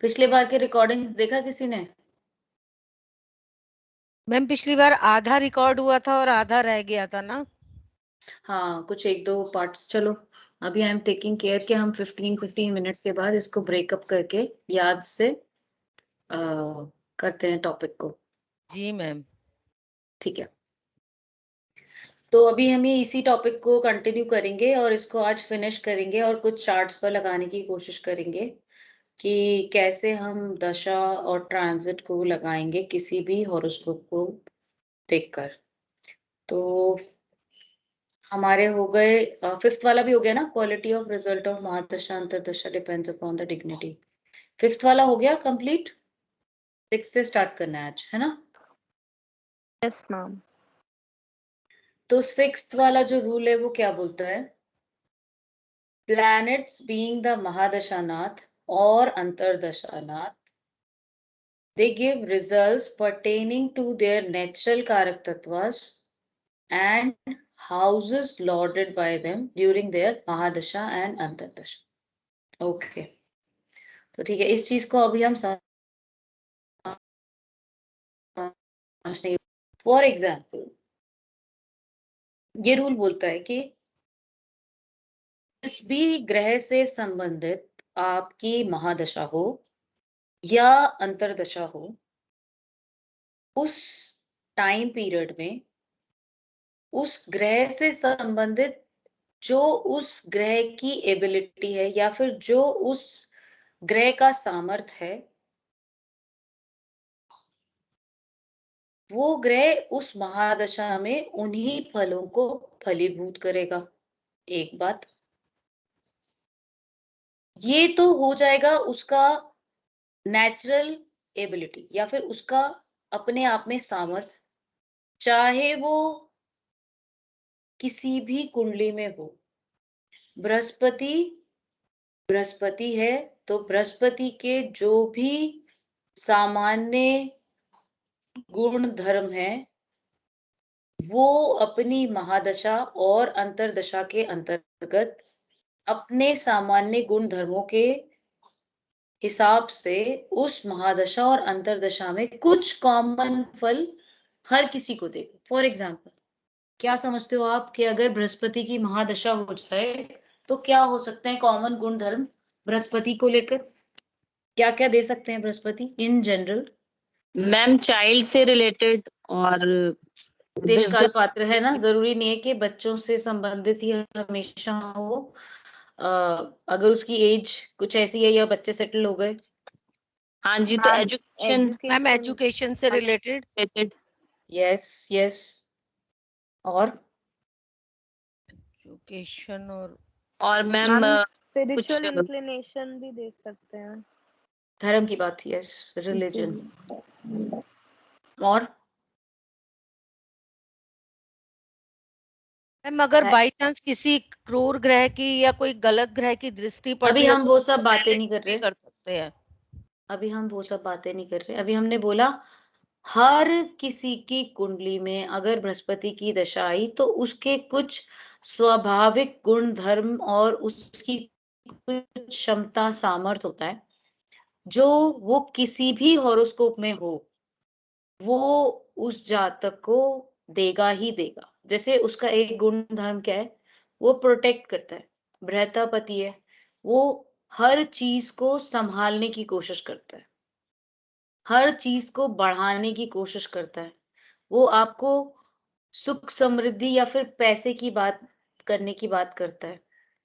पिछले बार के रिकॉर्डिंग्स देखा किसी ने? मैम पिछली बार आधा रिकॉर्ड हुआ था और आधा रह गया था ना। हाँ, कुछ एक दो पार्ट्स। चलो अभी आई एम टेकिंग केयर कि हम 15 मिनट्स के बाद इसको ब्रेकअप करके याद से करते हैं टॉपिक को। जी मैम। ठीक है, तो अभी हम ये इसी टॉपिक को कंटिन्यू करेंगे और इसको आज फिनिश करेंगे और कुछ चार्ट्स पर लगाने की कोशिश करेंगे कि कैसे हम दशा और ट्रांजिट को लगाएंगे किसी भी हॉरोस्कोप को देखकर। तो हमारे हो गए, फिफ्थ वाला भी हो गया ना, quality of result of mahadasha antardasha depends upon the dignity. Fifth वाला हो गया कंप्लीट। सिक्स से स्टार्ट करना है आज, है ना? Yes ma'am. तो सिक्स्थ वाला जो रूल है वो क्या बोलता है? प्लैनेट्स बीइंग द महादशानाथ और अंतरदशानाथ, they give results pertaining to their natural karaktattvas and houses lauded by them during their mahadasha and antardasha. Okay, तो ठीक है, इस चीज को अभी हम समझने। फॉर एग्जाम्पल ये रूल बोलता है कि जिस भी ग्रह से संबंधित आपकी महादशा हो या अंतरदशा हो, उस टाइम पीरियड में उस ग्रह से संबंधित जो उस ग्रह की एबिलिटी है या फिर जो उस ग्रह का सामर्थ्य है, वो ग्रह उस महादशा में उन्हीं फलों को फलीभूत करेगा। एक बात ये तो हो जाएगा उसका नेचुरल एबिलिटी या फिर उसका अपने आप में सामर्थ्य, चाहे वो किसी भी कुंडली में हो। बृहस्पति बृहस्पति है तो बृहस्पति के जो भी सामान्य गुण धर्म है वो अपनी महादशा और अंतरदशा के अंतर्गत अपने सामान्य गुण धर्मों के हिसाब से उस महादशा और अंतरदशा में कुछ कॉमन फल हर किसी को देगा। फॉर एग्जाम्पल क्या समझते हो आप कि अगर बृहस्पति की महादशा हो जाए तो क्या हो सकते हैं कॉमन गुण धर्म बृहस्पति को लेकर? क्या क्या दे सकते हैं बृहस्पति इन जनरल? मैम चाइल्ड से रिलेटेड और देशकाल विजडम। पात्र है ना, जरूरी नहीं है कि बच्चों से संबंधित ही हमेशा हो। अगर उसकी एज कुछ ऐसी है या बच्चे सेटल हो गए। हाँ जी, तो एजुकेशन मैम एजुकेशन से रिलेटेड। रिलेटेड। यस यस, और एजुकेशन और मैम स्पिरिचुअल कुछ इंक्लिनेशन भी दे सकते हैं। धर्म की बात, यस, रिलीजन। और मैम अगर बाई चांस किसी क्रूर ग्रह की या कोई गलत ग्रह की दृष्टि पड़ अभी रही हो हम तो वो सब बातें नहीं कर रहे। कर सकते हैं। अभी हम वो सब बातें नहीं कर रहे। अभी हमने बोला हर किसी की कुंडली में अगर बृहस्पति की दशा आई तो उसके कुछ स्वाभाविक गुण धर्म और उसकी कुछ क्षमता सामर्थ होता है जो वो किसी भी हॉरोस्कोप में हो वो उस जातक को देगा ही देगा। जैसे उसका एक गुण धर्म क्या है? वो प्रोटेक्ट करता है, बृहस्पति है, वो हर चीज को संभालने की कोशिश करता है, हर चीज को बढ़ाने की कोशिश करता है। वो आपको सुख समृद्धि या फिर पैसे की बात करने की बात करता है।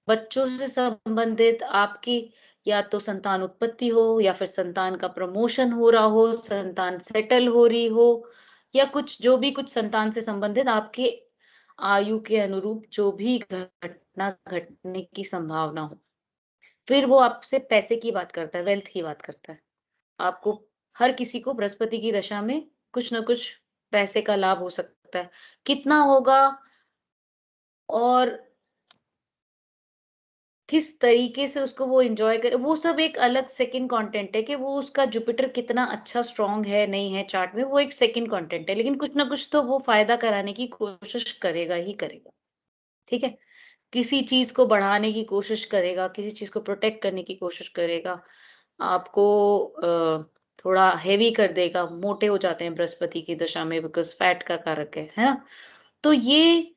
बच्चों से संबंधित आपकी या तो संतान उत्पत्ति हो या फिर संतान का प्रमोशन हो रहा हो, संतान सेटल हो रही हो, या कुछ जो भी कुछ संतान से संबंधित आपके आयु के अनुरूप जो भी घटना घटने की संभावना हो, फिर वो आपसे पैसे की बात करता है, वेल्थ की बात करता है। आपको हर किसी को बृहस्पति की दशा में कुछ ना कुछ पैसे का लाभ हो सकता है। कितना होगा और किस तरीके से उसको वो एंजॉय करे, वो सब एक अलग सेकंड कंटेंट है कि वो उसका जुपिटर कितना अच्छा स्ट्रांग है नहीं है चार्ट में, वो एक सेकंड कंटेंट है। लेकिन कुछ ना कुछ तो वो फायदा कराने की कोशिश करेगा ही करेगा। ठीक है, किसी चीज को बढ़ाने की कोशिश करेगा, किसी चीज को प्रोटेक्ट करने की कोशिश करेगा। आपको थोड़ा हेवी कर देगा, मोटे हो जाते हैं बृहस्पति की दशा में, बिकॉज़ फैट का कारक है ना? तो ये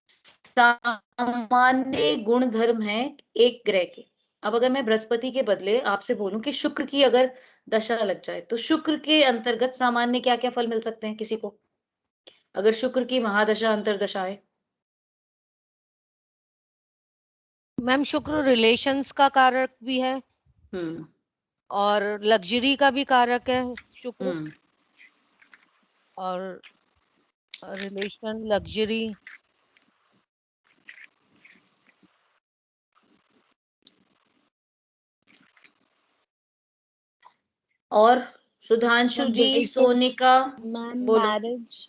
सामान्य गुण-धर्म है एक ग्रह के। अब अगर मैं बृहस्पति के बदले आपसे बोलूँ कि शुक्र की अगर दशा लग जाए, तो शुक्र के अंतर्गत सामान्य क्या-क्या फल मिल सकते हैं किसी को? अगर शुक्र की महादशा अंतर्दशा आए? मैम शुक्र रिलेशंस का कारक भी है हुँ, और लग्जरी का भी कारक है शुक्र, हुँ। और रिलेशन, लग्जरी, और सुधांशु जी, बेसिक सोनिका मैम बोलो। मैरिज।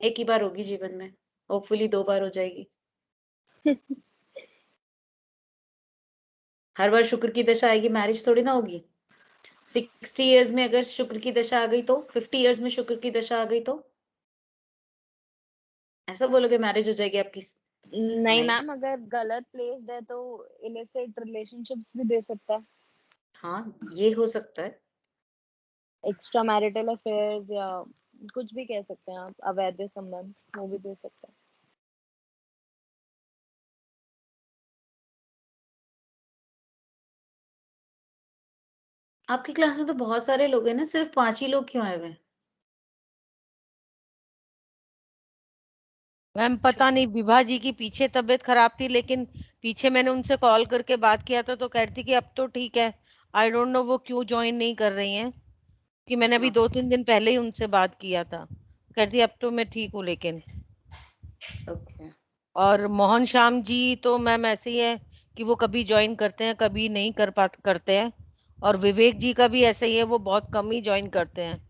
एक ही बार होगी जीवन में, होपफुली 2 बार हो जाएगी। हर बार शुक्र की दशा आएगी, मैरिज थोड़ी ना होगी। 60 इयर्स में अगर शुक्र की दशा आ गई तो? 50 इयर्स में शुक्र की दशा आ गई तो? ऐसा बोलोगे मैरिज हो जाएगी आपकी? नहीं नहीं। मैम, अगर गलत प्लेस्ड है तो इलिसिट रिलेशनशिप्स भी दे सकता है। हाँ, ये हो सकता है। एक्स्ट्रा मैरिटल अफेयर्स या कुछ भी कह सकते हैं आप, अवैध संबंध वो भी दे सकता है। आपकी क्लास में तो बहुत सारे लोग हैं ना, सिर्फ 5 ही लोग क्यों आए हुए हैं? मैम पता नहीं, विभा जी की पीछे तबीयत खराब थी, लेकिन पीछे मैंने उनसे कॉल करके बात किया था तो कह रही थी कि अब तो ठीक है। आई डोंट नो वो क्यों ज्वाइन नहीं कर रही हैं, कि मैंने अभी हाँ, 2-3 दिन पहले ही उनसे बात किया था। कह रही थी अब तो मैं ठीक हूँ लेकिन। ओके। और मोहन श्याम जी तो मैम ऐसे ही है कि वो कभी ज्वाइन करते हैं, कभी नहीं करते हैं। और विवेक जी का भी ऐसा ही है, वो बहुत कम ही ज्वाइन करते हैं।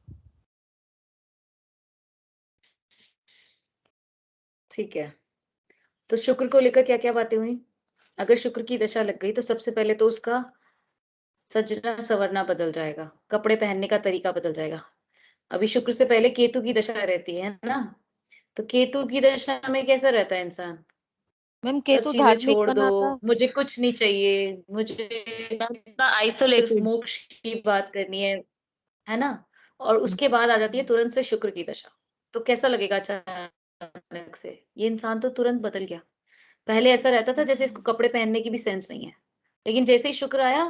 ठीक है। तो शुक्र को लेकर क्या-क्या बातें हुई? अगर शुक्र की दशा लग गई तो सबसे पहले तो उसका सजना-संवरना बदल जाएगा, कपड़े पहनने का तरीका बदल जाएगा। अभी शुक्र से पहले केतु की दशा रहती है ना? तो केतु की दशा में कैसा रहता है इंसान? मैम सब केतु चीज़ें धार्मिक छोड़ दो, बनाता है। मुझे कुछ नहीं चाहिए, मुझे थोड़ा सिर्फ़ आइसोलेटेड। मोक्ष की बात करनी है ना? और उसके बाद आ जाती है तुरंत से शुक्र की दशा। तो कैसा लगेगा अचानक से? ये इंसान तो तुरंत बदल गया। पहले ऐसा रहता था जैसे इसको कपड़े पहनने की भी सेंस नहीं है। लेकिन जैसे ही शुक्र आया,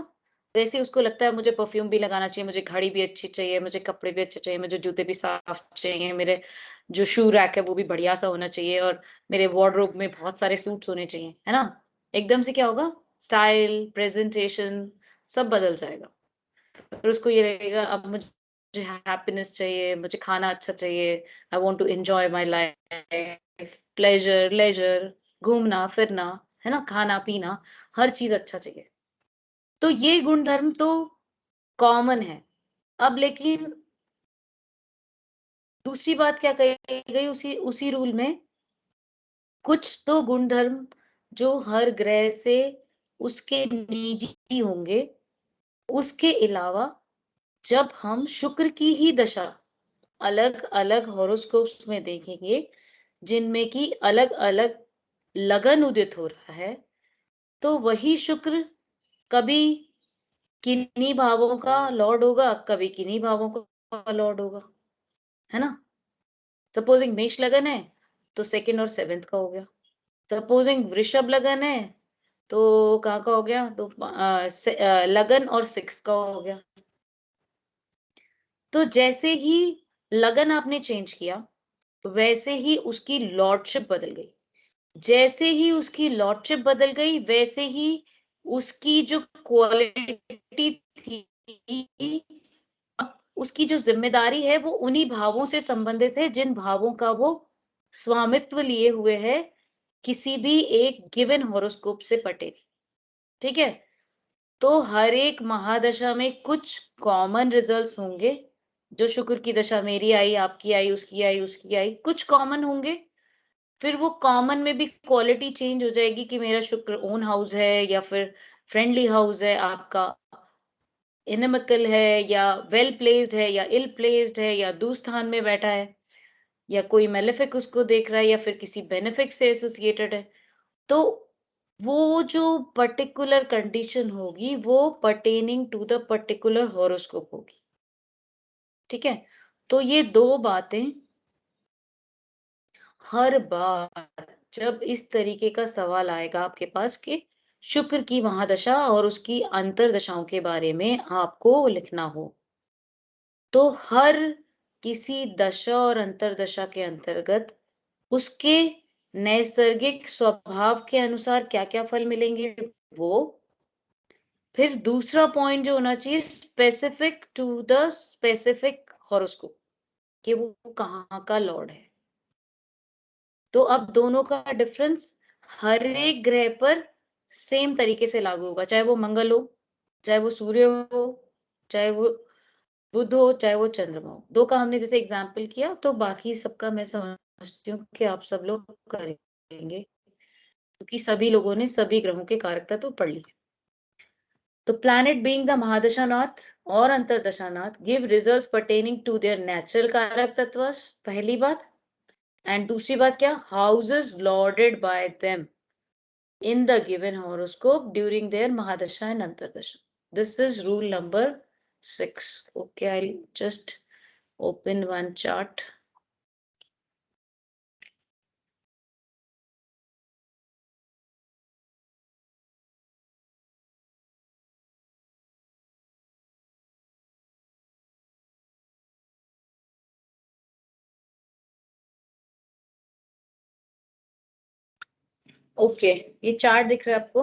वैसे ही उसको लगता है मुझे परफ्यूम भी लगाना चाहिए, मुझे घड़ी भी अच्छी चाहिए, मुझे कपड़े भी अच्छे चाहिए, मुझे जूते भी साफ चाहिए, मेरे जो शू रैक है वो भी बढ़िया-सा होना चाहिए और मेरे वार्डरोब में बहुत सारे सूट्स होने चाहिए, है ना? एकदम से क्या होगा? स्टाइल, प्रेज़ेंटेशन सब बदल जाएगा। फिर उसको ये लगेगा अब मुझे हैप्पीनेस चाहिए, मुझे खाना अच्छा चाहिए, I want to enjoy my life, pleasure, leisure, घूमना-फिरना, है ना? खाना-पीना, हर चीज़ अच्छा चाहिए। तो ये गुण-धर्म तो कॉमन है। अब लेकिन दूसरी बात क्या कही गई उसी उसी रूल में, कुछ तो गुण-धर्म जो हर ग्रह से उसके निजी होंगे, उसके अलावा जब हम शुक्र की ही दशा अलग-अलग हॉरोस्कोप्स में देखेंगे, जिनमें कि अलग-अलग लगन उदित हो रहा है, तो वही शुक्र कभी किन्हीं भावों का लॉर्ड होगा, कभी किन्हीं भावों का लॉर्ड होगा, है ना? सपोज़िंग मेष लगन है, तो 2nd और 7th का हो गया। सपोज़िंग वृषभ लगन है, तो कहाँ का हो गया? तो लगन और 6 का हो गया। तो जैसे ही लगन आपने चेंज किया, वैसे ही उसकी लॉर्डशिप बदल गई। जैसे ही उसकी लॉर्डशिप बदल गई, वैसे ही उसकी जो क्वालिटी थी, अब उसकी जो ज़िम्मेदारी है, वो उन्हीं भावों से संबंधित है, जिन भावों का वो स्वामित्व लिए हुए है, किसी भी एक गिवन हॉरोस्कोप से पटे। ठीक है? तो हर एक महादशा में कुछ कॉमन रिजल्ट्स होंगे, जो शुक्र की दशा मेरी आई, आपकी आई, उसकी आई, उसकी आई, कुछ कॉमन होंगे। फिर वो कॉमन में भी क्वालिटी चेंज हो जाएगी कि मेरा शुक्र ओन हाउस है या फिर फ्रेंडली हाउस है, आपका इनेमिकल है या वेल प्लेस्ड है या इल प्लेस्ड है या दुस्थान में बैठा है या कोई मेलेफिक उसको देख रहा है या फिर किसी बेनिफिक से एसोसिएटेड है। तो वो जो पर्टिकुलर कंडीशन होगी वो pertaining to the particular horoscope होगी। ठीक है? तो ये 2 बातें हर बार जब इस तरीके का सवाल आएगा आपके पास कि शुक्र की महादशा और उसकी अंतर्दशाओं के बारे में आपको लिखना हो, तो हर किसी दशा और अंतर्दशा के अंतर्गत उसके नैसर्गिक स्वभाव के अनुसार क्या-क्या फल मिलेंगे वो, फिर दूसरा पॉइंट जो होना चाहिए specific to the specific horoscope कि वो कहाँ का लॉर्ड है। तो अब दोनों का डिफरेंस हर एक ग्रह पर सेम तरीके से लागू होगा, चाहे वो मंगल हो, चाहे वो सूर्य हो, चाहे वो बुध हो, चाहे वो चंद्रमा हो। 2 का हमने जैसे एग्जाम्पल किया, तो बाकी सबका मैं समझती हूँ कि आप सब लोग करेंगे, क्योंकि सभी लोगों ने सभी ग्रहों के कारक तत्व पढ़ लिए। तो planet being the Mahadashanath और अंतर्दशानाथ give results pertaining to their natural कारक तत्व, पहली बात। एंड दूसरी बात क्या, houses lorded by them in the given horoscope during their Mahadasha and Antardasha. This is rule number 6. Okay, I'll just open one chart. Okay, ये chart दिख रहा है आपको?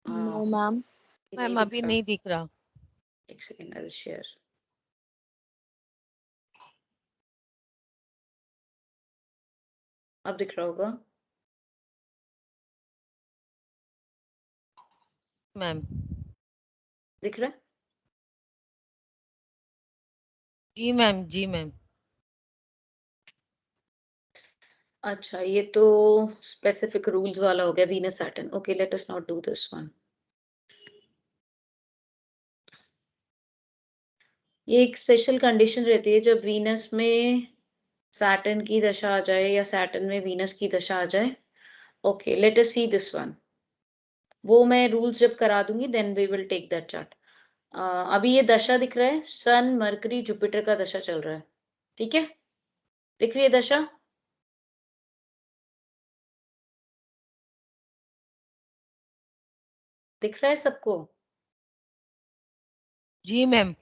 No ma'am. मैम अभी नहीं दिख रहा। एक सेकेंड, आई विल शेयर। अब दिख रहा होगा मैम दिख रहा है? जी मैम, जी मैम। अच्छा, ये तो स्पेसिफिक रूल्स वाला हो गया, Venus Saturn. Okay, let us not do this one. ये एक स्पेशल कंडीशन रहती है जब वीनस में सैटर्न की दशा आ जाए या सैटर्न में वीनस की दशा आ जाए। Okay, let us see this one. वो मैं रूल्स जब करा दूंगी then we will take that chart. अभी ये दशा दिख रहा है, सन मरकरी जुपिटर का दशा चल रहा है। ठीक है, दिख रही है दशा? दिख रहा है सबको? जी मैम।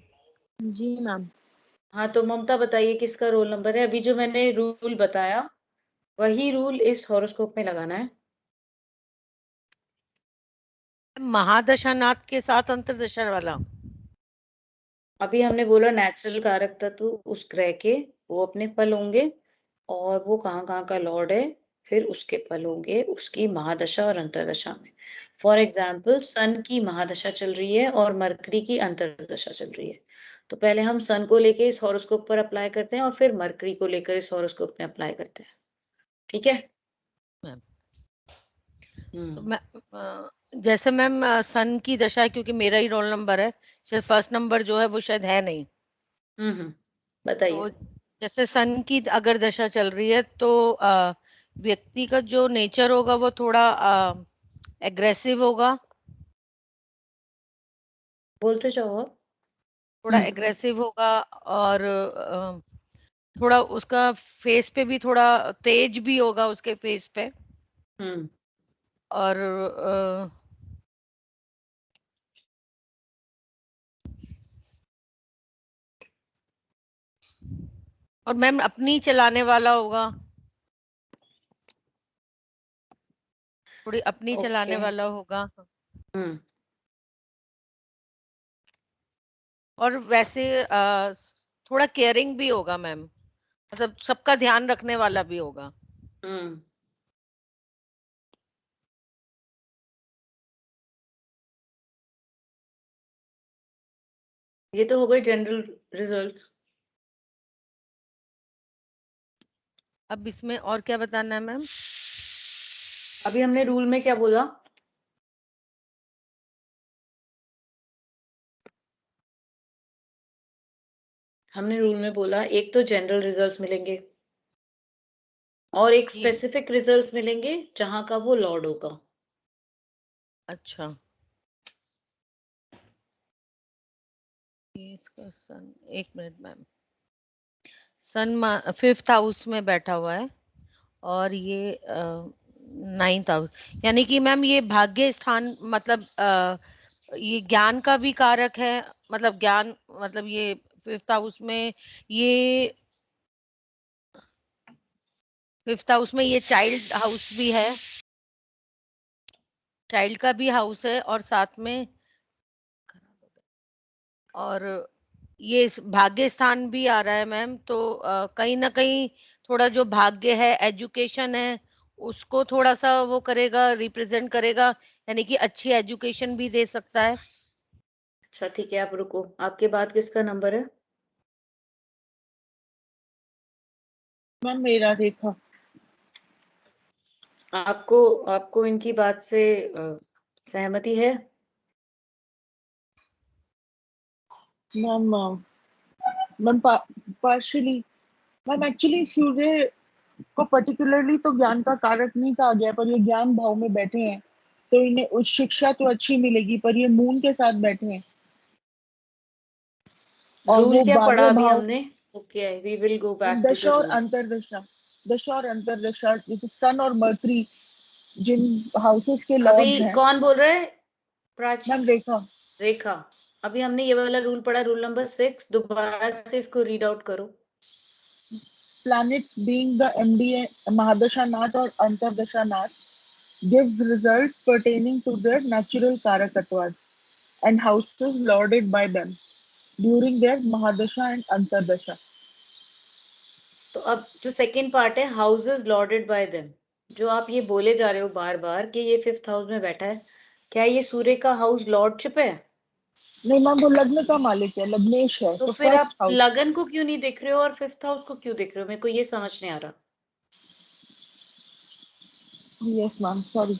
जी मैम। हाँ, तो ममता बताइए किसका रोल नंबर है? अभी जो मैंने रूल बताया वही रूल इस हॉरोस्कोप में लगाना है। महादशानाथ के साथ अंतर्दशा वाला। अभी हमने बोला नेचुरल कारक तत्व उस ग्रह के वो अपने फल होंगे और वो कहाँ-कहाँ का लॉर्ड है, फिर उसके फल होंगे उसकी महादशा और अंतर्दशा में। फॉर एग्जाम्पल सन की महादशा चल रही है और मरकरी की अंतर्दशा चल रही है। तो पहले हम सन को लेके इस हॉरोस्कोप पर अप्लाई करते हैं और फिर मरकरी को लेकर इस हॉरोस्कोप में अप्लाई करते हैं। ठीक है? मैम तो हम्म। मैं जैसे मैम सन की दशा है, क्योंकि मेरा ही रोल नंबर है, शायद फर्स्ट नंबर जो है वो शायद है नहीं। बताइए। तो जैसे सन की अगर दशा चल रही है तो व्यक्ति का जो नेचर होगा वो थोड़ा एग्रेसिव होगा, बोलते जाओ आप। थोड़ा एग्रेसिव होगा, और थोड़ा उसका फेस पे भी थोड़ा तेज भी होगा उसके फेस पे। हम्म। और मैम अपनी चलाने वाला होगा, थोड़ी अपनी चलाने ओके। वाला होगा। हम्म। और वैसे थोड़ा केयरिंग भी होगा मैम, मतलब सबका ध्यान रखने वाला भी होगा। हम्म। ये तो हो गए जनरल रिजल्ट। अब इसमें और क्या बताना है मैम? अभी हमने रूल में क्या बोला? हमने रूल में बोला एक तो जनरल रिजल्ट्स मिलेंगे, और एक जी। स्पेसिफिक रिजल्ट्स मिलेंगे जहां का वो लॉर्ड होगा। अच्छा, ये इसका सन, एक मिनट मैम, सन 5th हाउस में बैठा हुआ है और ये 9th हाउस, यानी कि मैम ये भाग्य स्थान, मतलब ये ज्ञान का भी कारक है, मतलब ज्ञान, मतलब ये 5th हाउस में, ये 5th हाउस में ये चाइल्ड हाउस भी है, चाइल्ड का भी हाउस है, और साथ में, और ये भाग्य स्थान भी आ रहा है मैम, तो कहीं ना कहीं थोड़ा जो भाग्य है, एजुकेशन है, उसको थोड़ा सा वो करेगा, रिप्रेजेंट करेगा, यानी कि अच्छी एजुकेशन भी दे सकता है। अच्छा ठीक है, आप रुको, आपके बाद किसका नंबर है? मैम मेरा रेखा। आपको आपको इनकी बात से सहमति है? Ma'am ma'am partially ma'am, actually Surya को पर्टिकुलरली तो ज्ञान का कारक नहीं कहा गया, पर ये ज्ञान भाव में बैठे हैं तो इन्हें उच्च शिक्षा तो अच्छी मिलेगी, पर ये मून के साथ बैठे हैं और रूल वो क्या पढ़ा भाग्य अभी भाव, हमने? Okay, we will go back to दशा द और रूल। अंतरदशा, दशा और अंतरदशा, जैसे सन और मर्करी जिन हाउसेस के अभी लॉर्ड्स हैं। कौन बोल रहा है? प्राची? मैम रेखा। रेखा। अभी हमने ये वाला रूल पढ़ा, रूल नंबर 6, दोबारा से इसको रीड आउट करो। Planets being the MDA Mahadasha Nath or Antardasha Nath gives results pertaining to their natural Karakatvas and houses lauded by them during their Mahadasha and Antardasha. तो अब जो second part है, houses lauded bye them, जो आप ये बोले जा रहे हो बार बार कि ये 5th हाउस में बैठा है, क्या ये सूर्य का हाउस लॉर्डशिप है? नहीं मैम, वो लग्न का मालिक है, लग्नेश है, तो तो फिर फर्स्ट आप हाउस। लगन को क्यों नहीं देख रहे हो और 5th हाउस को क्यों देख रहे हो? मेरे को ये समझ नहीं आ रहा। Yes ma'am, sorry.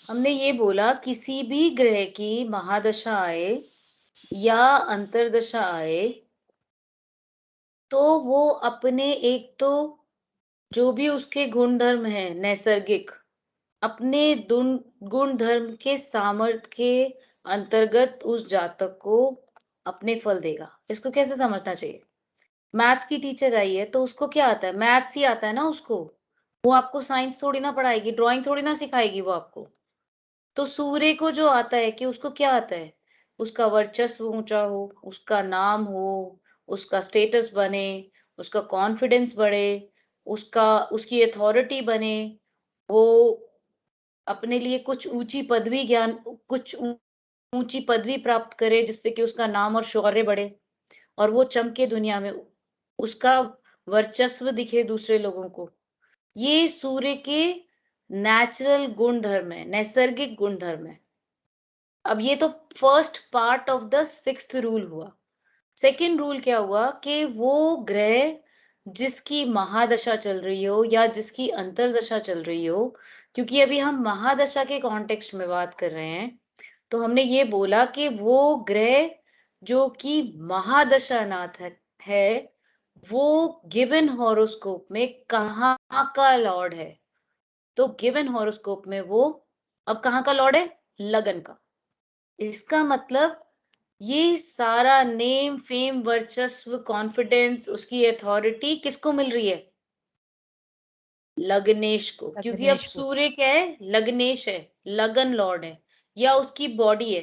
हमने ये बोला किसी भी ग्रह की महादशा आए या अंतर्दशा आए तो वो अपने, एक तो जो भी उसके गुण धर्म है नैसर्गिक, अपने गुण धर्म के सामर्थ्य के अंतर्गत उस जातक को अपने फल देगा। इसको कैसे समझना चाहिए? मैथ्स की टीचर आई है तो उसको क्या आता है? मैथ्स ही आता है ना उसको। वो आपको साइंस थोड़ी ना पढ़ाएगी, ड्राइंग थोड़ी ना सिखाएगी वो आपको। तो सूर्य को जो आता है कि उसको क्या आता है? उसका वर्चस्व ऊंचा हो, उसका नाम हो, उसका स्टेटस बने, उसका कॉन्फिडेंस बढ़े, उसका उसकी अथॉरिटी बने, वो अपने लिए कुछ ऊंची पदवी ज्ञान कुछ ऊंची पदवी प्राप्त करे जिससे कि उसका नाम और शौर्य बढ़े और वो चमके दुनिया में, उसका वर्चस्व दिखे दूसरे लोगों को। ये सूर्य के नेचुरल गुण धर्म है, नैसर्गिक गुण धर्म है। अब ये तो first part of the 6th rule हुआ। सेकंड रूल क्या हुआ कि वो ग्रह जिसकी महादशा चल रही हो या जिसकी अंतर्दशा चल रही हो, क्योंकि अभी हम महादशा के कॉन्टेक्स्ट में बात कर रहे हैं, तो हमने ये बोला कि वो ग्रह जो कि महादशा नाथ है वो गिवन हॉरोस्कोप में कहाँ का लॉर्ड है? तो गिवन हॉरोस्कोप में वो अब कहाँ का लॉर्ड है? लगन का। इसका मतलब ये सारा नेम फेम वर्चस्व कॉन्फिडेंस उसकी अथॉरिटी किसको मिल रही है? लग्नेश को, क्योंकि अब लग्नेश को। सूर्य क्या है? लग्नेश है, लगन लॉर्ड है या उसकी बॉडी है।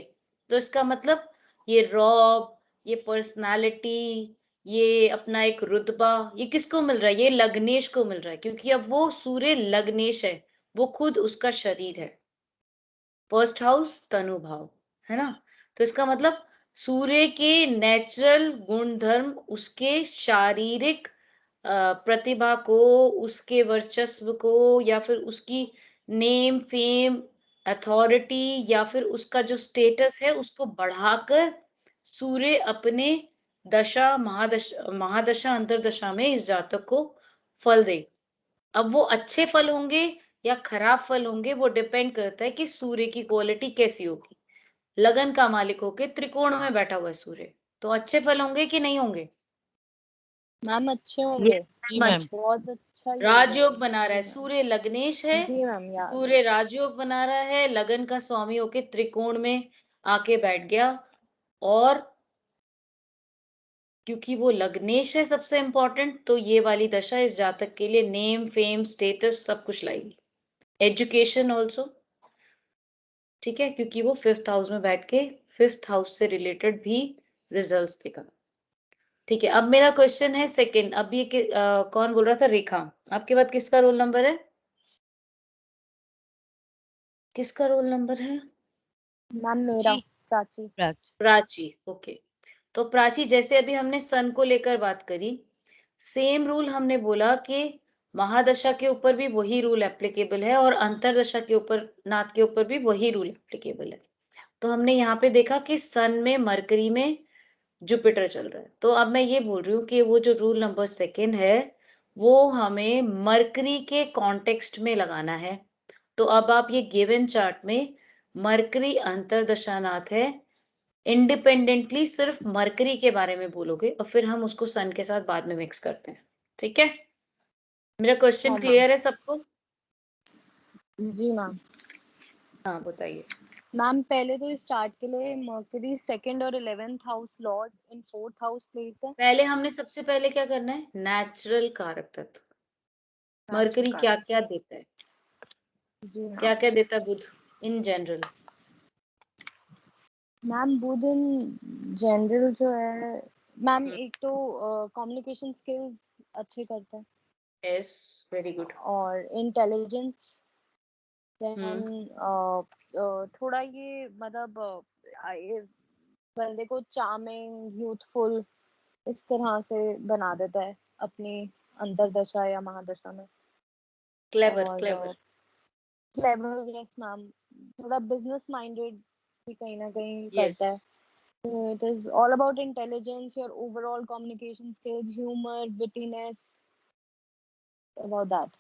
तो इसका मतलब ये रॉब, ये पर्सनालिटी, ये अपना एक रुतबा, ये किसको मिल रहा है? ये लग्नेश को मिल रहा है, क्योंकि अब वो सूर्य लग्नेश है, वो खुद उसका शरीर है। फर्स्ट हाउस तनु भाव, है ना? तो इसका मतलब सूर्य के नेचुरल गुण धर्म उसके शारीरिक प्रतिभा को, उसके वर्चस्व को, या फिर उसकी नेम फेम अथॉरिटी, या फिर उसका जो स्टेटस है उसको बढ़ाकर सूर्य अपने दशा महादशा अंतरदशा में इस जातक को फल दे। अब वो अच्छे फल होंगे या खराब फल होंगे वो डिपेंड करता है कि सूर्य की क्वालिटी कैसी होगी। लगन का मालिक होके त्रिकोण में बैठा हुआ है सूर्य, तो अच्छे फल होंगे कि नहीं होंगे? मैम अच्छे होंगे, Yes, जी ma'am. मैम। बहुत अच्छा योग है। राजयोग बना रहा है, जी मैम, सूर्य लग्नेश है, जी मैम याद है। सूर्य राजयोग बना रहा है, लगन का स्वामी होके त्रिकोण में आके बैठ गया, और क्योंकि वो लग्नेश है सबसे इंपॉर्टेंट, तो ये वाली दशा इस जातक के लिए नेम फेम स्टेटस सब कुछ लाएगी, एजुकेशन ऑल्सो, ठीक है, क्योंकि वो 5th हाउस में बैठ के 5th हाउस से रिलेटेड भी रिजल्ट्स देगा। ठीक है, अब मेरा क्वेश्चन है सेकंड। अब ये कौन बोल रहा था? रेखा। आपके बाद किसका रोल नंबर है? किसका रोल नंबर है? मैम मेरा, जी चाची। राज। प्राची। ओके, तो प्राची, जैसे अभी हमने सन को लेकर बात करी, सेम रूल हमने बोला कि महादशा के ऊपर भी वही रूल एप्लीकेबल है और अंतरदशा के ऊपर, नाथ के ऊपर भी वही रूल एप्लीकेबल है। तो हमने यहाँ पे देखा कि सन में मरकरी में जुपिटर चल रहा है, तो अब मैं ये बोल रही हूँ कि वो जो रूल नंबर सेकेंड है वो हमें मरकरी के कॉन्टेक्स्ट में लगाना है। तो अब आप ये गिवन चार्ट में मरकरी अंतरदशानाथ है, इंडिपेंडेंटली सिर्फ मरकरी के बारे में बोलोगे और फिर हम उसको सन के साथ बाद में मिक्स करते हैं। ठीक है, मेरा क्वेश्चन हाँ मैम, क्लियर है सबको? जी मैम। हाँ बताइए। मैम पहले तो इस चार्ट के लिए मर्करी सेकंड और 11th हाउस लॉर्ड इन 4th हाउस प्लेस्ड है। पहले हमने सबसे पहले क्या करना है? नेचुरल कारक तत्व मरकरी नेचुरल क्या कारक, क्या देता है, जी क्या मैम। क्या देता है Budh in general? Ma'am Budh in general जो है मैम, एक तो कम्युनिकेशन स्किल्स अच्छे करता है, यस, वेरी गुड। और इंटेलिजेंस, हम्म, देन थोड़ा ये मतलब ये बंदे को चार्मिंग, यूथफुल इस तरह से बना देता है अपनी अंतरदशा या महादशा में। क्लेवर और क्लेवर। क्लेवर, यस मैम, थोड़ा बिजनेस माइंडेड भी कहीं ना कहीं यस। करता है। It is all about intelligence, your overall communication skills, humour, wittiness, about that.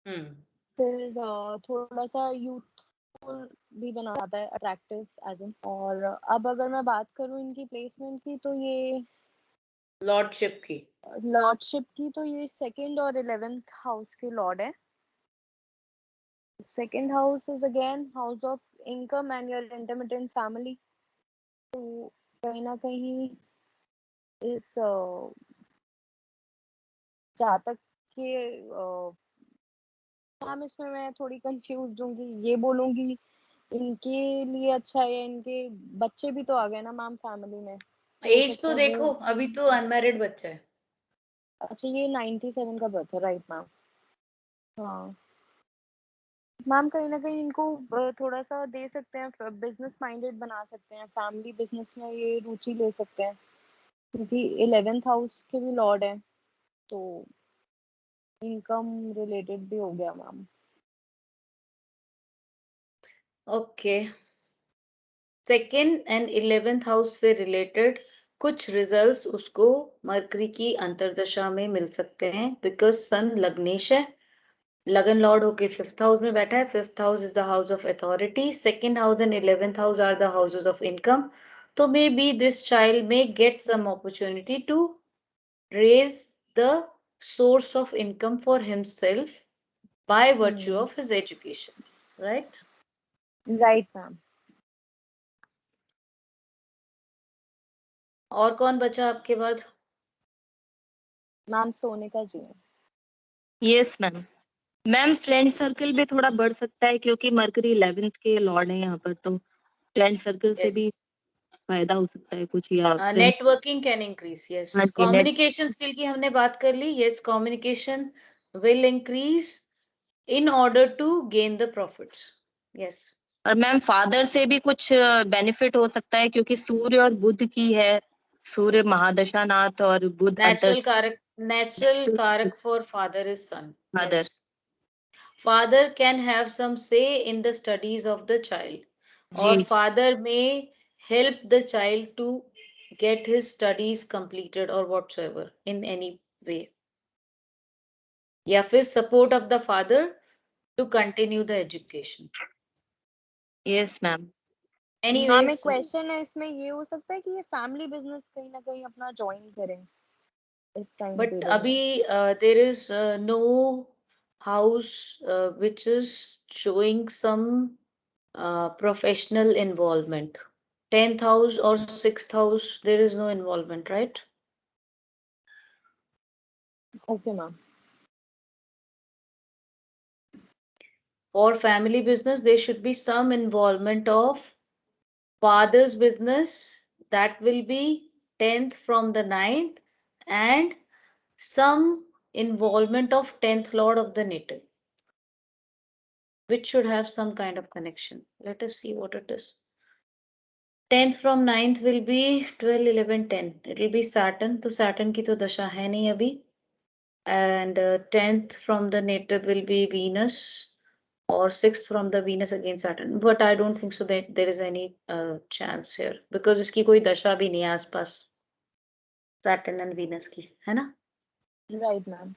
Hmm, फिर थोड़ा सा यूथफुल भी बनाता है, अट्रैक्टिव एज इन। और अब अगर मैं बात करूँ इनकी प्लेसमेंट की, तो ये लॉर्डशिप की। लॉर्डशिप की, तो ये सेकंड और 11th हाउस के लॉर्ड है। Second house is again house of income and your intermittent family. तो कहीं ना कहीं इस जातक के मैम, इसमें मैं थोड़ी कंफ्यूज हूँ, ये बोलूंगी इनके लिए अच्छा है या इनके बच्चे भी तो आ गए ना मैम फैमिली में, तो हो एज सकता तो है वो। देखो, अभी तो अनमैरिड बच्चा है। अच्छा, ये 97 का बर्थ है, राइट मैम? हाँ मैम, कहीं ना कहीं इनको थोड़ा सा दे सकते हैं, बिजनेस माइंडेड बना सकते हैं, फैमिली बिजनेस में ये रुचि ले सकते हैं, क्योंकि 11th हाउस के भी लॉर्ड है, तो इनकम रिलेटेड भी हो गया ma'am. Okay, second and 11th house से रिलेटेड कुछ रिजल्ट्स उसको मरकरी की अंतरदशा में मिल सकते हैं, बिकॉज सन लग्नेश है, लगन लॉर्ड होके 5th हाउस में बैठा है। 5th house is the house of authority, second house and 11th house are the houses of income. तो मे बी दिस चाइल्ड में get some opportunity to raise the source of income for himself by virtue of his education, right? Right ma'am. और कौन बचा आपके बाद? Ma'am Sonika जी। Yes, ma'am. Ma'am friend circle भी थोड़ा बढ़ सकता है क्योंकि मरकरी 11th के लॉर्ड है यहाँ पर, तो फ्रेंड सर्कल से भी Yes. फायदा हो सकता है कुछ, या friend. Networking can increase. Yes. हाँ जी, नेट। Communication skill की हमने बात कर ली. Yes, communication will increase in order to gain the profits. Yes. और मैम फादर से भी कुछ बेनिफिट हो सकता है क्योंकि सूर्य और बुध की है, सूर्य महादशानाथ और बुध अंतर। Natural karak for father is son. Father. Yes. Father can have some say in the studies of the child, or जी। father may help the child to get his studies completed or whatsoever in any way, या फिर support of the father to continue the education. Yes ma'am. Ma'am एक Anyways, question है इसमें, ये हो सकता है कि ये फैमिली बिजनेस कहीं ना कहीं अपना ज्वाइन करें? इस टाइम बट पीरियड अभी में। There is no house which is showing some professional involvement. 10th house or 6th house, there is no involvement, right? Okay ma'am. For family business, there should be some involvement of father's business, that will be 10th from the 9th, and some involvement of 10th lord of the native, which should have some kind of connection. Let us see what it is. 10th from 9th will be 12, 11, 10. It will be Saturn. तो Saturn की तो दशा है नहीं अभी. And 10th from the native will be Venus, or 6th from the Venus again Saturn. But I don't think so that there is any chance here, because इसकी कोई दशा भी नहीं है आसपास Saturn and Venus की, है ना? Right ma'am.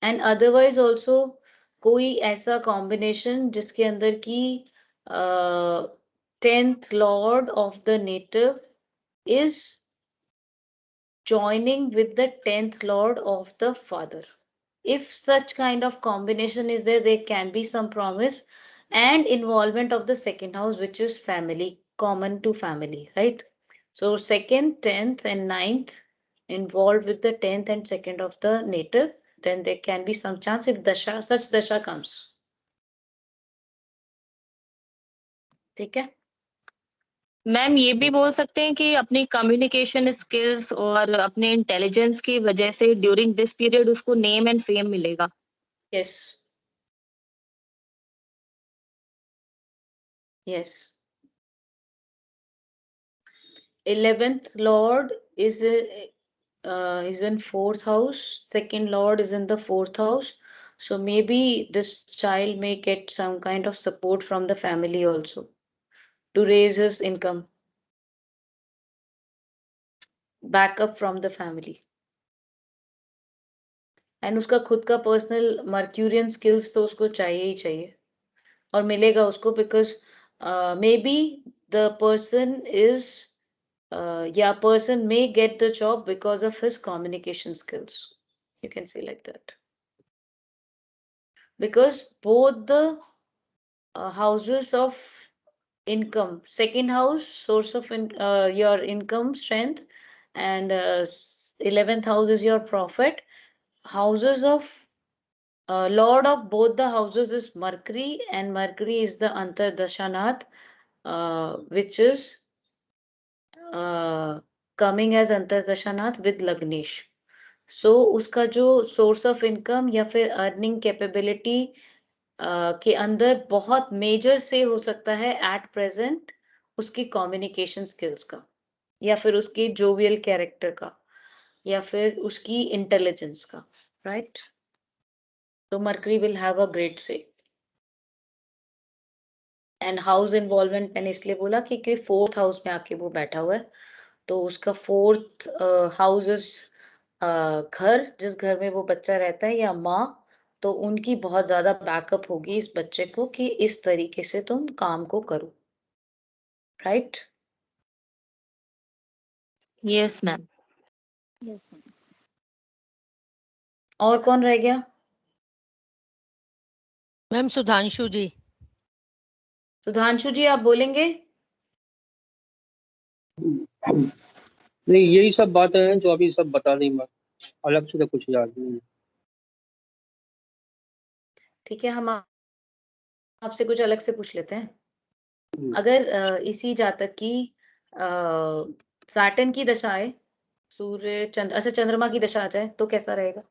And otherwise also कोई ऐसा combination जिसके अंदर की 10th lord of the native is joining with the 10th lord of the father. If such kind of combination is there, there can be some promise and involvement of the second house, which is family, common to family, right? So second, 10th and 9th involved with the 10th and second of the native, then there can be some chance if dasha, such dasha comes. ठीक है? Ma'am ये भी बोल सकते हैं कि अपनी communication skills और अपने इंटेलिजेंस की वजह से ड्यूरिंग दिस पीरियड उसको नेम एंड फेम मिलेगा। Yes. Yes. 11th lord is in 4th house. Second lord is in the 4th house. So maybe this child may get some kind of support from the family also to raise his income. Backup from the family. And उसका खुद का personal Mercurian skills तो उसको चाहिए ही चाहिए. और मिलेगा उसको because maybe the person is person may get the job because of his communication skills. You can say like that. Because both the houses of income, second house, source of your income strength, and 11th house is your profit. Houses of lord of both the houses is Mercury, and Mercury is the Antardashanath, which is coming as Antardashanath with Lagnesh. So उसका जो source of income या फिर earning capability के अंदर बहुत major से हो सकता है एट प्रेजेंट उसकी कम्युनिकेशन स्किल्स का, या फिर उसकी जोवियल कैरेक्टर का, या फिर उसकी इंटेलिजेंस का, राइट? तो mercury will have a great से. एंड हाउस इन्वॉल्वमेंट मैंने इसलिए बोला कि 4th हाउस में आके वो बैठा हुआ है, तो उसका 4th हाउस इज घर, जिस घर में वो बच्चा रहता है या माँ, तो उनकी बहुत ज्यादा बैकअप होगी इस बच्चे को कि इस तरीके से तुम काम को करो, right? Yes ma'am. Yes ma'am. और कौन रह गया? मैम सुधांशु जी। सुधांशु जी आप बोलेंगे? नहीं, यही सब बातें हैं जो अभी सब बता दी मैं, अलग से तो कुछ याद नहीं। ठीक है, हम आपसे कुछ अलग से पूछ लेते हैं. अगर इसी जातक की सैटर्न की दशा आए, सूर्य चंद्र, अच्छा चंद्रमा की दशा आ जाए तो कैसा रहेगा?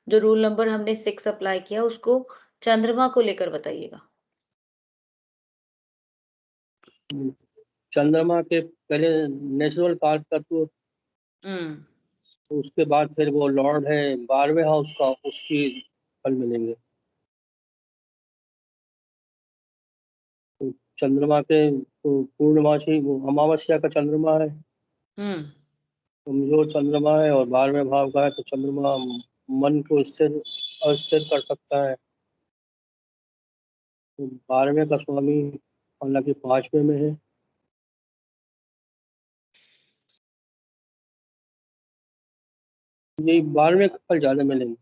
जो रूल नंबर हमने 6 अप्लाई किया उसको चंद्रमा को लेकर बताइएगा. चंद्रमा के पहले नेचुरल कारक तत्व, उसके बाद फिर वो लॉर्ड है 12वें हाउस का, उसकी फल मिलेंगे. तो चंद्रमा के तो पूर्णमासी वो अमावस्या का चंद्रमा है, कमजोर चंद्रमा है, और 12वें भाव का है, तो चंद्रमा मन को स्थिर अस्थिर कर सकता है. तो 12वें का स्वामी हालांकि 5वें में है, यही 12वें फल ज्यादा मिलेंगे।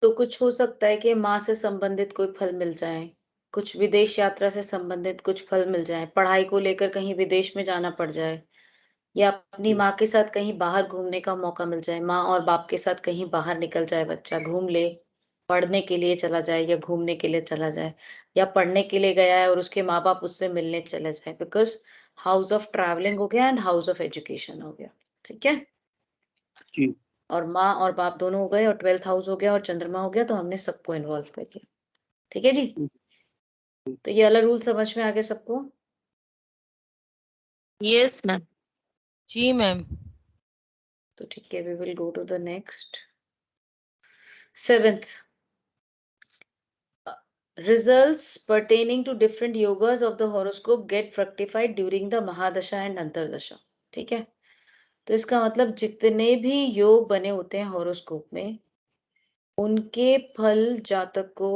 तो कुछ हो सकता है कि माँ से संबंधित कोई फल मिल जाए, कुछ विदेश यात्रा से संबंधित कुछ फल मिल जाए, पढ़ाई को लेकर कहीं विदेश में जाना पड़ जाए, या अपनी माँ के साथ कहीं बाहर घूमने का मौका मिल जाए, माँ और बाप के साथ कहीं बाहर निकल जाए, बच्चा घूम ले, पढ़ने के लिए चला जाए या घूमने के लिए चला जाए, या पढ़ने के लिए गया है और उसके माँ बाप उससे मिलने चले जाए, बिकॉज हाउस ऑफ ट्रैवलिंग हो गया एंड हाउस ऑफ एजुकेशन हो गया। ठीक है, जी और माँ और बाप दोनों हो गए और 12th हाउस हो गया और चंद्रमा हो गया, तो हमने सबको इन्वॉल्व कर लिया। ठीक है जी, तो ये वाला रूल समझ में आ गया सबको? Yes ma'am. जी मैम। तो ठीक है, we will go to the next 7th। Results pertaining to different yogas of the horoscope get fructified during the Mahadasha and Antardasha। ठीक है, तो इसका मतलब जितने भी योग बने होते हैं हॉरोस्कोप में, उनके फल जातक को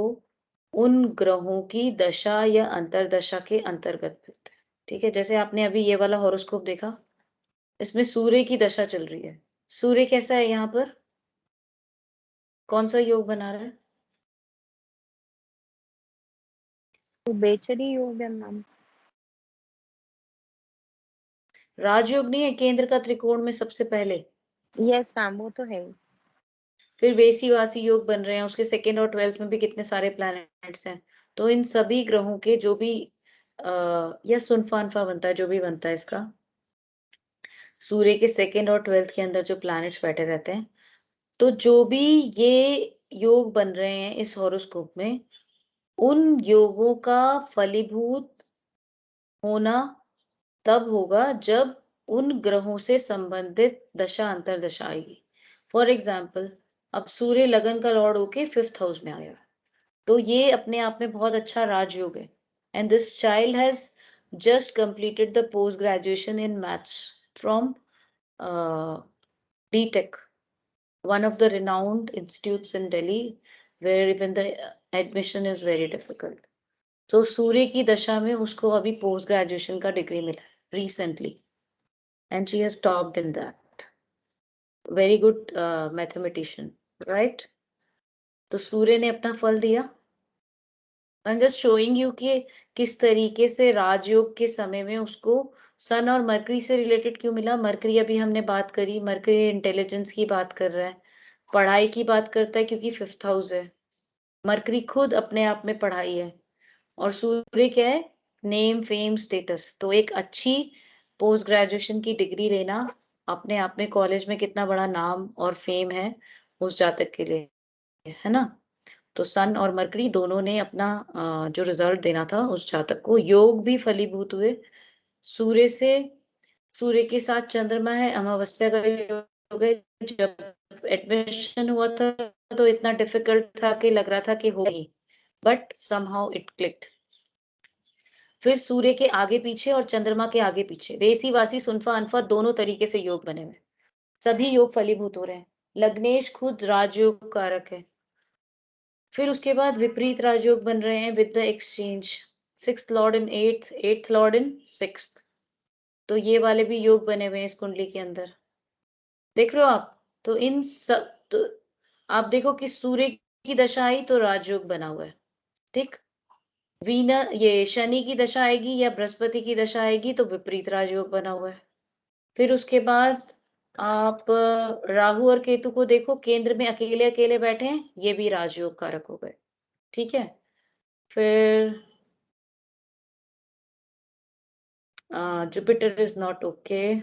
उन ग्रहों की दशा या अंतरदशा के अंतर्गत मिलते हैं। ठीक है, जैसे आपने अभी ये वाला हॉरोस्कोप देखा, इसमें सूर्य की दशा चल रही है। सूर्य कैसा है यहाँ पर, कौन सा योग बना रहा है? तो बेचरी योग है मैम। राजयोग नहीं है, केंद्र का त्रिकोण में सबसे पहले। यस मैम, वो तो है ही। फिर वेसी वासी योग बन रहे हैं, उसके 2nd और 12th में भी कितने सारे प्लैनेट्स हैं। तो इन सभी ग्रहों के जो भी या सुनफानफा बनता है, जो भी बनता है इसका, सूर्य के 2nd और 12th के अंदर जो प्लैनेट्स बैठे रहते हैं, तो जो भी ये योग बन रहे हैं इस हॉरोस्कोप में, उन योगों का फलीभूत होना तब होगा जब उन ग्रहों से संबंधित दशा अंतरदशा आएगी। फॉर एग्जाम्पल, अब सूर्य लगन का लॉर्ड होके 5th हाउस में आया, तो ये अपने आप में बहुत अच्छा राजयोग है। And this child has just completed the post graduation in maths from DTech, one of the renowned institutes in Delhi, where even the admission is very difficult. तो सूर्य की दशा में उसको अभी पोस्ट ग्रेजुएशन का डिग्री मिला recently, and she has topped in that. Very good mathematician, right? तो सूर्य ने अपना फल दिया। I am just showing you कि किस तरीके से राजयोग के समय में उसको सन और मरकरी से रिलेटेड क्यों मिला। मरकरी अभी हमने बात करी, मरकरी इंटेलिजेंस की बात कर रहा है, पढ़ाई की बात करता है क्योंकि 5th हाउस है। मरकरी खुद अपने आप में पढ़ाई है, और सूर्य क्या है, नेम फेम स्टेटस। तो एक अच्छी पोस्ट ग्रेजुएशन की डिग्री लेना अपने आप में कॉलेज में कितना बड़ा नाम और फेम है उस जातक के लिए, है ना? तो सन और मरकरी दोनों ने अपना जो रिजल्ट देना था उस जातक को, योग भी फलीभूत हुए। सूर्य से, सूर्य के साथ चंद्रमा है, अमावस्या का योग है। जब एडमिशन हुआ था तो इतना डिफिकल्ट था कि लग रहा था कि हो ही, बट समहाउ इट क्लिक्ड। फिर सूर्य के आगे पीछे और चंद्रमा के आगे पीछे रेसी वासी सुनफा अनफा दोनों तरीके से योग बने हुए, सभी योग फलीभूत हो रहे हैं। लग्नेश खुद राजयोग कारक है। फिर उसके बाद विपरीत राजयोग बन रहे हैं with the exchange, 6th Lord in 8th, 8th Lord in 6th। तो ये वाले भी योग बने हुए हैं इस कुंडली के अंदर, देख रहे हो आप? तो इन सब, तो आप देखो कि सूर्य की दशा आई तो राजयोग बना हुआ है, ठीक। ये शनि की दशा आएगी या बृहस्पति की दशा आएगी तो विपरीत राजयोग बना हुआ है। फिर उसके बाद आप राहु और केतु को देखो, केंद्र में अकेले अकेले बैठे हैं, ये भी राजयोग कारक हो गए, ठीक है। फिर Jupiter is not okay,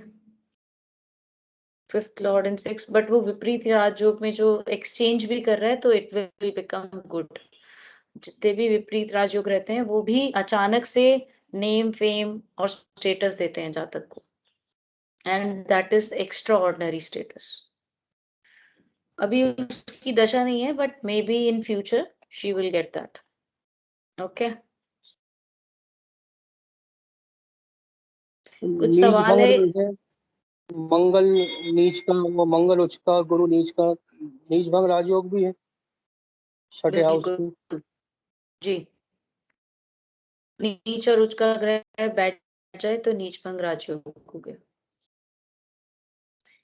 5th Lord in 6, but वो विपरीत राजयोग में जो एक्सचेंज भी कर रहा है तो इट विल बिकम गुड। जितने भी विपरीत राजयोग रहते हैं वो भी अचानक से नेम फेम और स्टेटस देते हैं जातक को, and that is extra ordinary status. अभी उसकी दशा नहीं है, but may be in future she will get that, okay. कुछ नीच सवाल भंग है? है, मंगल नीच का, वो मंगल उच्च का, गुरु नीच का, नीच भंग राजयोग भी है 6ठे हाउस में। बिल्कुल जी, नीच और उच्च का ग्रह बैठ जाए तो नीचभंग राजयोग हो गया,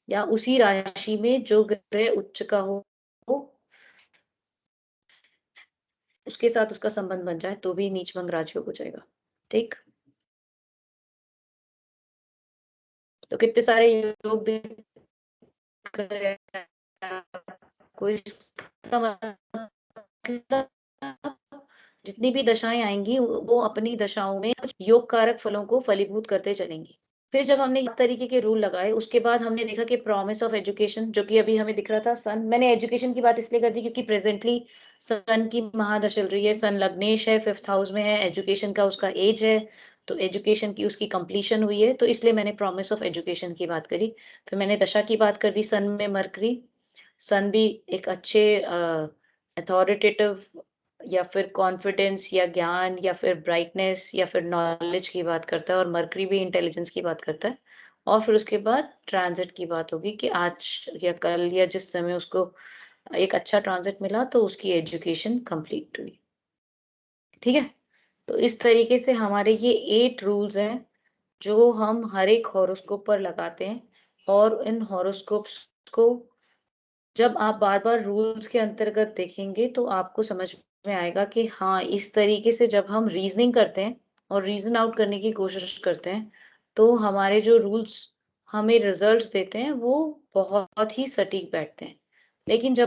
या उसी राशि में जो ग्रह उच्च का हो उसके साथ उसका संबंध बन जाए तो भी नीचभंग राजयोग हो जाएगा। ठीक, तो कितने सारे योग दिख रहे हैं आपको, इसका मतलब जितनी भी दशाएं आएंगी वो अपनी दशाओं में कुछ योग कारक फलों को फलीभूत करते चलेंगी। फिर जब हमने इस तरीके के रूल लगाए उसके बाद हमने देखा कि प्रॉमिस ऑफ एजुकेशन, जो कि अभी हमें दिख रहा था सन, मैंने एजुकेशन की बात इसलिए कर दी क्योंकि प्रेजेंटली सन की महादशा चल रही है, सन लग्नेश है, 5th हाउस में है, एजुकेशन का उसका एज है, तो एजुकेशन की उसकी कंप्लीशन हुई है, तो इसलिए मैंने प्रॉमिस ऑफ एजुकेशन की बात करी। फिर मैंने दशा की बात कर दी, सन में मरकरी, सन भी एक अच्छे अथॉरिटेटिव या फिर कॉन्फिडेंस या ज्ञान या फिर ब्राइटनेस या फिर नॉलेज की बात करता है, और मरकरी भी इंटेलिजेंस की बात करता है। और फिर उसके बाद ट्रांजिट की बात होगी कि आज या कल या जिस समय उसको एक अच्छा ट्रांजिट मिला तो उसकी एजुकेशन कंप्लीट हुई। ठीक है, तो इस तरीके से हमारे ये 8 रूल्स हैं जो हम हर एक हॉरोस्कोप पर लगाते हैं, और इन हॉरोस्कोप्स को जब आप बार-बार रूल्स के अंतर्गत देखेंगे तो आपको समझ में आएगा कि हाँ, इस तरीके से जब हम रीज़निंग करते हैं और रीज़न आउट करने की कोशिश करते हैं, तो हमारे जो रूल्स हमें रिज़ल्ट्स देते हैं, वो बहुत ही सटीक बैठते हैं। लेकिन जब